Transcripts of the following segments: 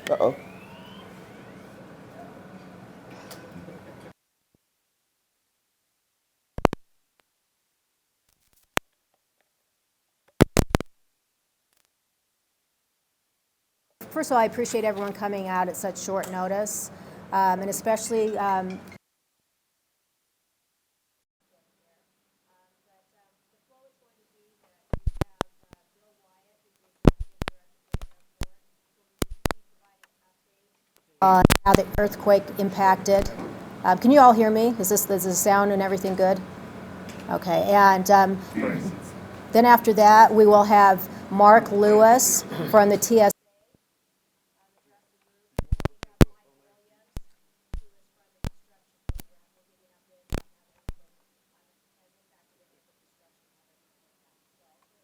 Uh-oh. First of all, I appreciate everyone coming out at such short notice, and especially how the earthquake impacted. Can you all hear me? Is the sound and everything good? Okay, and then after that, we will have Mark Lewis from the TS.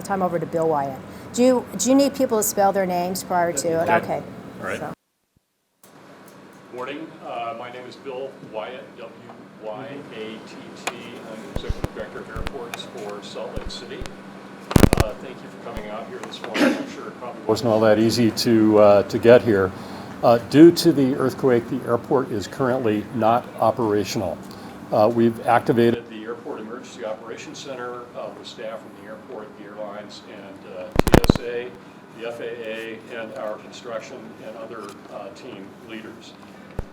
Time over to Bill Wyatt. Do you need people to spell their names prior to it? Okay. All right. So. Morning. My name is Bill Wyatt, W-Y-A-T-T. I'm the Executive Director of Airports for Salt Lake City. Thank you for coming out here this morning. I'm sure it probably wasn't all that easy to get here. Due to the earthquake, the airport is currently not operational. We've activated the Airport Emergency Operations Center with staff from the airport, the airlines, and TSA, the FAA, and our construction and other team leaders.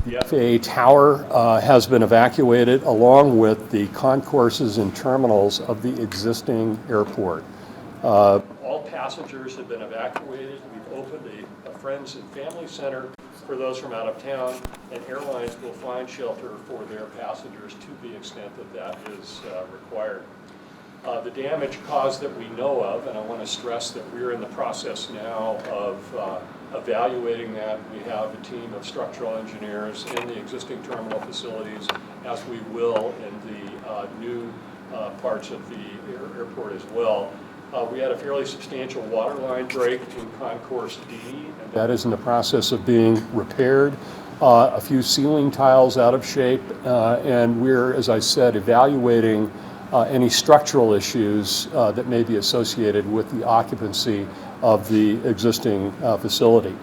The FAA tower has been evacuated along with the concourses and terminals of the existing airport. All passengers have been evacuated. We've opened a friends and family center for those from out of town, and airlines will find shelter for their passengers to the extent that that is required. The damage caused that we know of, and I want to stress that we're in the process now of evaluating that. We have a team of structural engineers in the existing terminal facilities, as we will in the new parts of the airport as well. We had a fairly substantial water line break in Concourse D, and that is in the process of being repaired. A few ceiling tiles out of shape, and we're, as I said, evaluating any structural issues that may be associated with the occupancy of the existing facility.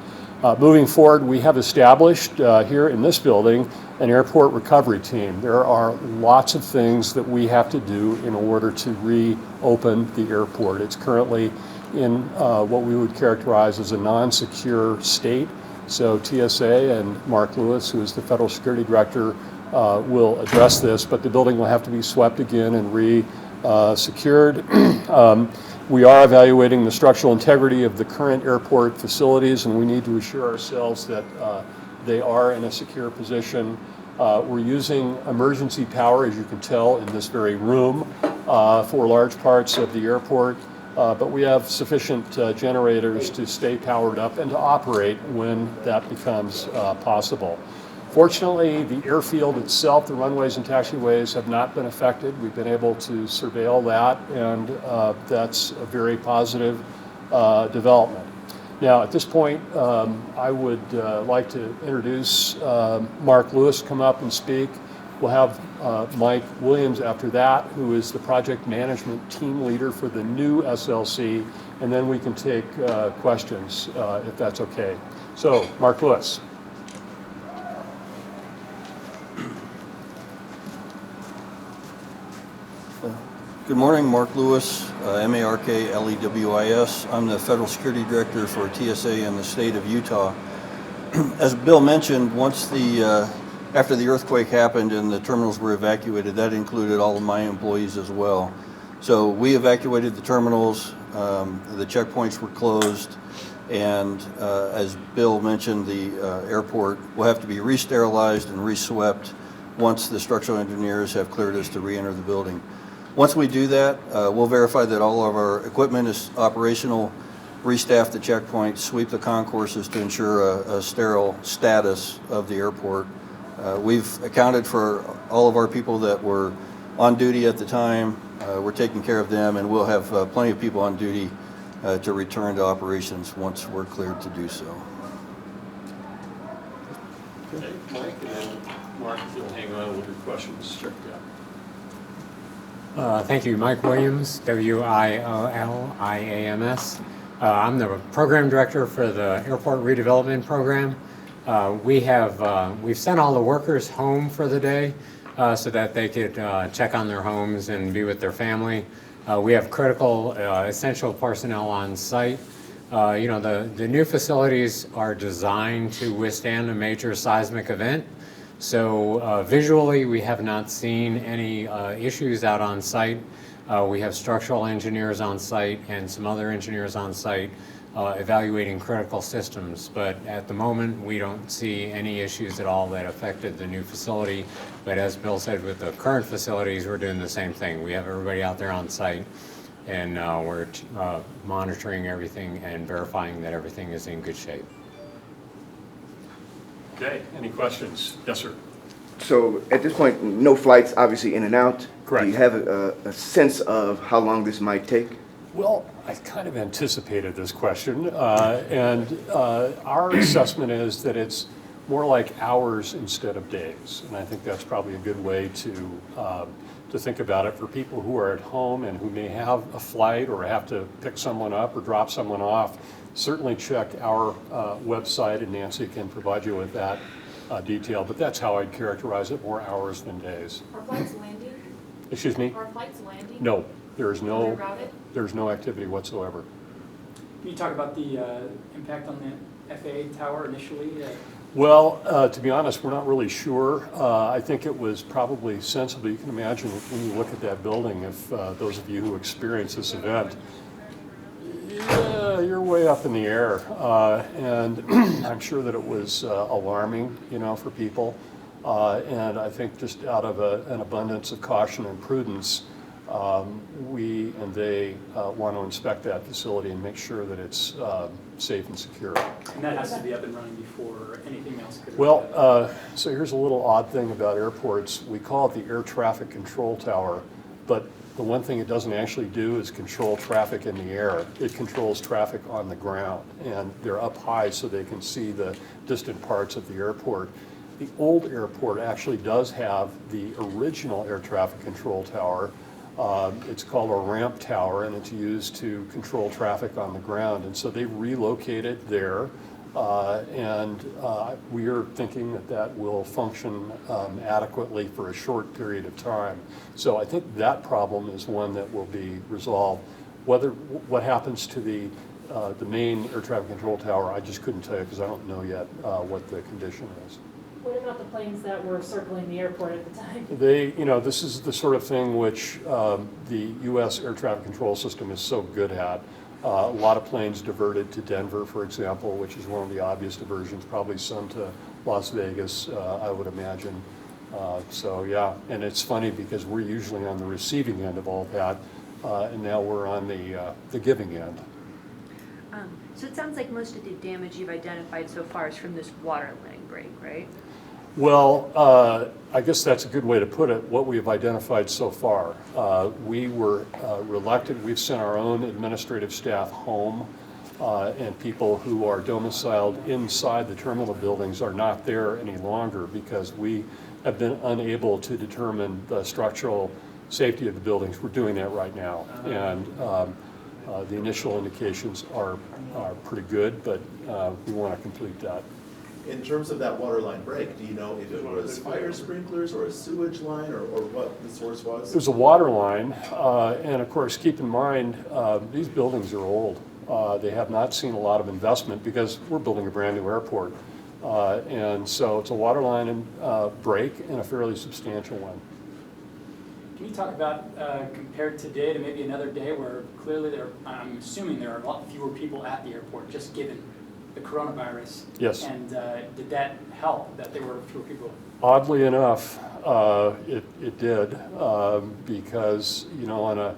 Moving forward, we have established here in this building an airport recovery team. There are lots of things that we have to do in order to reopen the airport. It's currently in what we would characterize as a non-secure state. So TSA and Mark Lewis, who is the Federal Security Director, will address this, but the building will have to be swept again and re-secured. We are evaluating the structural integrity of the current airport facilities, and we need to assure ourselves that they are in a secure position. We're using emergency power, as you can tell, in this very room for large parts of the airport, but we have sufficient generators to stay powered up and to operate when that becomes possible. Fortunately, the airfield itself, the runways and taxiways, have not been affected. We've been able to surveil that, and that's a very positive development. Now, at this point, I would like to introduce Mark Lewis come up and speak. We'll have Mike Williams after that, who is the project management team leader for the new SLC, and then we can take questions if that's okay. So, Mark Lewis. Good morning, Mark Lewis, M-A-R-K-L-E-W-I-S. I'm the Federal Security Director for TSA in the state of Utah. As Bill mentioned, after the earthquake happened and the terminals were evacuated, that included all of my employees as well. So we evacuated the terminals, the checkpoints were closed, and as Bill mentioned, the airport will have to be re-sterilized and re-swept once the structural engineers have cleared us to re-enter the building. Once we do that, we'll verify that all of our equipment is operational, restaff the checkpoints, sweep the concourses to ensure a sterile status of the airport. We've accounted for all of our people that were on duty at the time. We're taking care of them, and we'll have plenty of people on duty to return to operations once we're cleared to do so. Okay, Mike, and then Mark, if you'll hang on with your questions. Sure. Yeah. Thank you. Mike Williams, W-I-O-L-I-A-M-S. I'm the program director for the Airport Redevelopment Program. We've sent all the workers home for the day so that they could check on their homes and be with their family. We have critical, essential personnel on site. The new facilities are designed to withstand a major seismic event. So visually, we have not seen any issues out on site. We have structural engineers on site and some other engineers on site evaluating critical systems. But at the moment, we don't see any issues at all that affected the new facility. But as Bill said, with the current facilities, we're doing the same thing. We have everybody out there on site, and we're monitoring everything and verifying that everything is in good shape. Okay, any questions? Yes, sir. So at this point, no flights obviously in and out. Correct. Do you have a sense of how long this might take? Well, I kind of anticipated this question, and our assessment is that it's more like hours instead of days, and I think that's probably a good way to think about it for people who are at home and who may have a flight or have to pick someone up or drop someone off. Certainly check our website, and Nancy can provide you with that detail, but that's how I'd characterize it, more hours than days. Are flights landing? Excuse me? Are flights landing? No, there's They're no, routed? there's no activity whatsoever. Can you talk about the impact on the FAA tower initially? Well, to be honest, we're not really sure. I think it was probably sensible. You can imagine when you look at that building, if those of you who experienced this event, yeah, you're way up in the air. And I'm sure that it was alarming, for people. And I think just out of an abundance of caution and prudence, we and they want to inspect that facility and make sure that it's safe and secure. And that has to be up and running before anything else could. Well, so here's a little odd thing about airports. We call it the air traffic control tower, but the one thing it doesn't actually do is control traffic in the air. It controls traffic on the ground, and they're up high so they can see the distant parts of the airport. The old airport actually does have the original air traffic control tower. It's called a ramp tower, and it's used to control traffic on the ground. And so they relocated there, and we are thinking that that will function adequately for a short period of time. So I think that problem is one that will be resolved. What happens to the main air traffic control tower, I just couldn't tell you because I don't know yet what the condition is. What about the planes that were circling the airport at the time? This is the sort of thing which the U.S. air traffic control system is so good at. A lot of planes diverted to Denver, for example, which is one of the obvious diversions, probably some to Las Vegas, I would imagine. So yeah, and it's funny because we're usually on the receiving end of all that, and now we're on the giving end. So it sounds like most of the damage you've identified so far is from this water line break, right? Well, I guess that's a good way to put it, what we have identified so far. We were reluctant. We've sent our own administrative staff home, and people who are domiciled inside the terminal buildings are not there any longer because we have been unable to determine the structural safety of the buildings. We're doing that right now. And the initial indications are pretty good, but we want to complete that. In terms of that water line break, do you know if it was fire sprinklers or a sewage line or what the source was? There's a water line, and of course, keep in mind, these buildings are old. They have not seen a lot of investment because we're building a brand new airport. And so it's a water line and break and a fairly substantial one. Can you talk about compared today to maybe another day where clearly I'm assuming there are a lot fewer people at the airport just given the coronavirus? Yes. And did that help that there were fewer people? Oddly enough, it did because, on a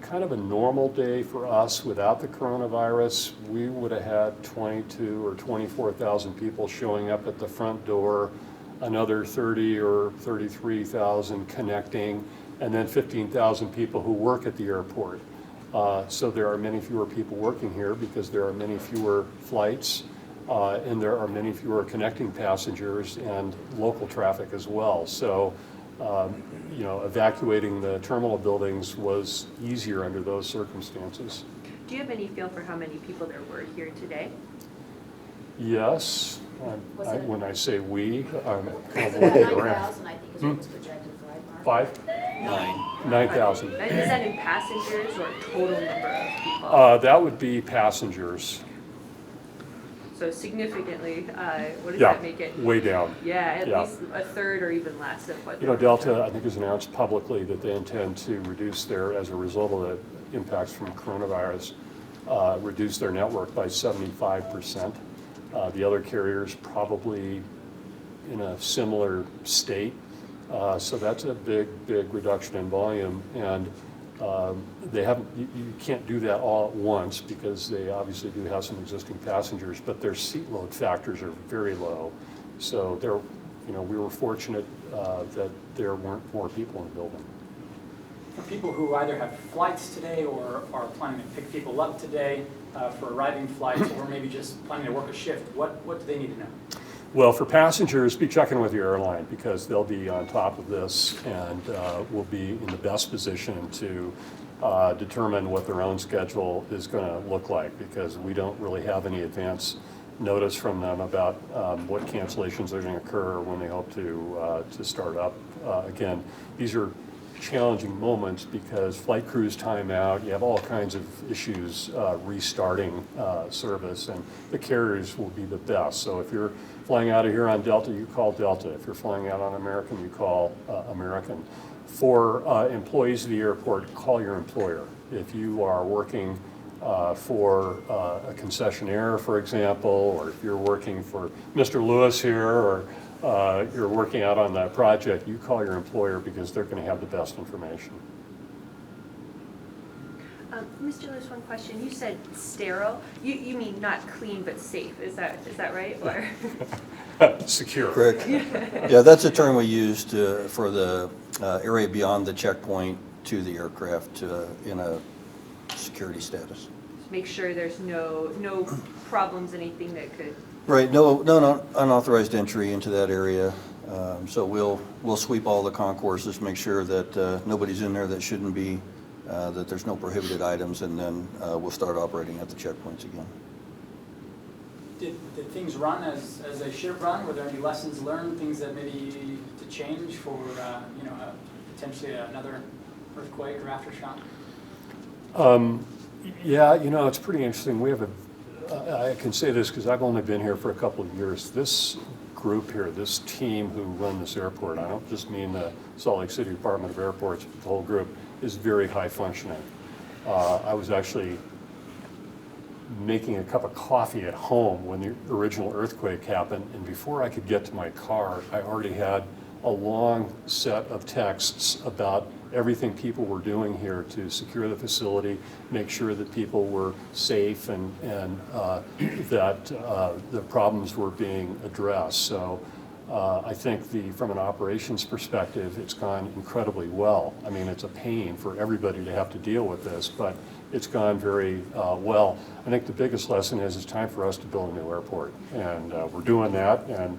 kind of a normal day for us without the coronavirus, we would have had 22 or 24,000 people showing up at the front door, another 30 or 33,000 connecting, and then 15,000 people who work at the airport. So there are many fewer people working here because there are many fewer flights and there are many fewer connecting passengers and local traffic as well. So, evacuating the terminal buildings was easier under those circumstances. Do you have any feel for how many people there were here today? Yes, Was it- When I say we, I'm It's looking about around. 9,000, I think, is what was projected, right, Mark? 5? 9,000. Is that in passengers or total number of people? That would be passengers. So significantly, what does Yeah, that make it? way down. Yeah, at Yeah. least a third or even less of what. You know, Delta, I think, has announced publicly that they intend to reduce their, as a result of the impacts from coronavirus, reduce their network by 75%. The other carriers probably in a similar state. So that's a big, big reduction in volume. And they haven't, you can't do that all at once because they obviously do have some existing passengers, but their seat load factors are very low. So they're, you know, we were fortunate that there weren't more people in the building. For people who either have flights today or are planning to pick people up today for arriving flights, or maybe just planning to work a shift, what do they need to know? Well, for passengers, be checking with your airline because they'll be on top of this and will be in the best position to determine what their own schedule is going to look like, because we don't really have any advance notice from them about what cancellations are going to occur when they hope to start up again. These are challenging moments because flight crews time out, you have all kinds of issues restarting service, and the carriers will be the best. So if you're flying out of here on Delta, you call Delta. If you're flying out on American, you call American. For employees of the airport, call your employer. If you are working for a concessionaire, for example, or if you're working for Mr. Lewis here, or you're working out on that project, you call your employer because they're going to have the best information. Mr. Lewis, one question. You said sterile. You mean not clean but safe? Is that right? Or Secure. Correct. Yeah, that's a term we used for the area beyond the checkpoint to the aircraft in a security status. make sure there's no problems, anything that could. Right, no unauthorized entry into that area. So we'll sweep all the concourses, make sure that nobody's in there that shouldn't be, that there's no prohibited items, and then we'll start operating at the checkpoints again. Did things run as they should have run? Were there any lessons learned, things that maybe to change for potentially another earthquake or aftershock? Yeah, it's pretty interesting. We have I can say this because I've only been here for a couple of years. This group here, this team who run this airport, I don't just mean the Salt Lake City Department of Airports, but the whole group is very high functioning. I was actually making a cup of coffee at home when the original earthquake happened, and before I could get to my car, I already had a long set of texts about everything people were doing here to secure the facility, make sure that people were safe, and that the problems were being addressed. So I think from an operations perspective, it's gone incredibly well. I mean, it's a pain for everybody to have to deal with this, but it's gone very well. I think the biggest lesson is it's time for us to build a new airport, and we're doing that, and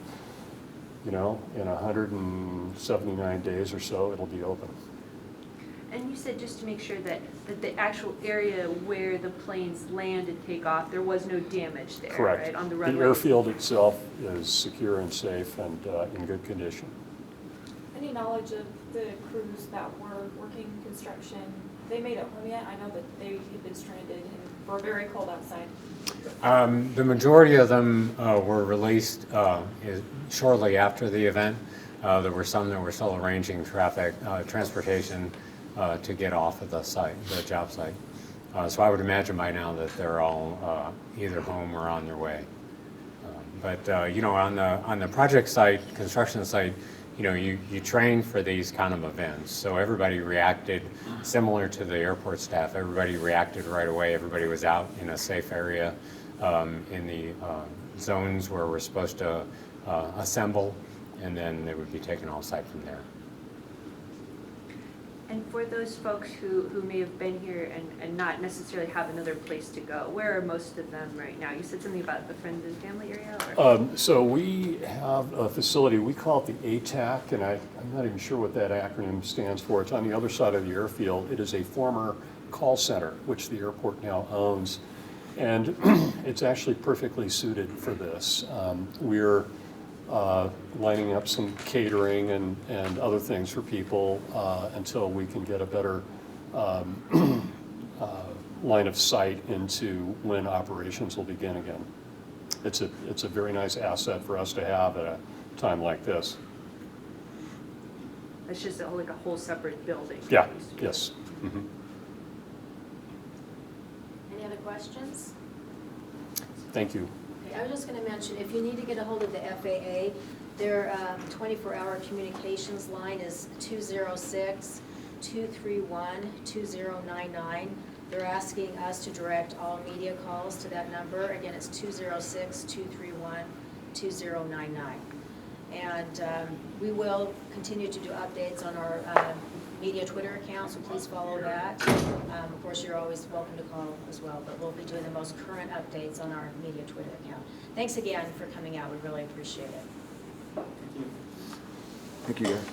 in 179 days or so, it'll be open. And you said, just to make sure that the actual area where the planes land and take off, there was no damage there, Correct. right, on the The runway? airfield itself is secure and safe and in good condition. Any knowledge of the crews that were working construction, they made it home yet? I know that they had been stranded and were very cold outside. The majority of them were released shortly after the event. There were some that were still arranging transportation to get off of the site, the job site. So I would imagine by now that they're all either home or on their way. But on the project site, construction site, you train for these kind of events. So everybody reacted similar to the airport staff. Everybody reacted right away. Everybody was out in a safe area in the zones where we're supposed to assemble, and then they would be taken off site from there. And for those folks who may have been here and not necessarily have another place to go, where are most of them right now? You said something about the friends and family area? Or? So we have a facility, we call it the ATAC, and I'm not even sure what that acronym stands for. It's on the other side of the airfield. It is a former call center, which the airport now owns. And it's actually perfectly suited for this. We're lining up some catering and other things for people until we can get a better line of sight into when operations will begin again. It's a very nice asset for us to have at a time like this. It's just like a whole separate building. Yeah, yes. Mhm. Any other questions? Thank you. Okay, I was just going to mention, if you need to get a hold of the FAA, their 24-hour communications line is 206-231-2099. They're asking us to direct all media calls to that number. Again, it's 206-231-2099. And we will continue to do updates on our media Twitter account, so please follow that. Of course, you're always welcome to call as well, but we'll be doing the most current updates on our media Twitter account. Thanks again for coming out. We really appreciate it. Thank you. Thank you, guys.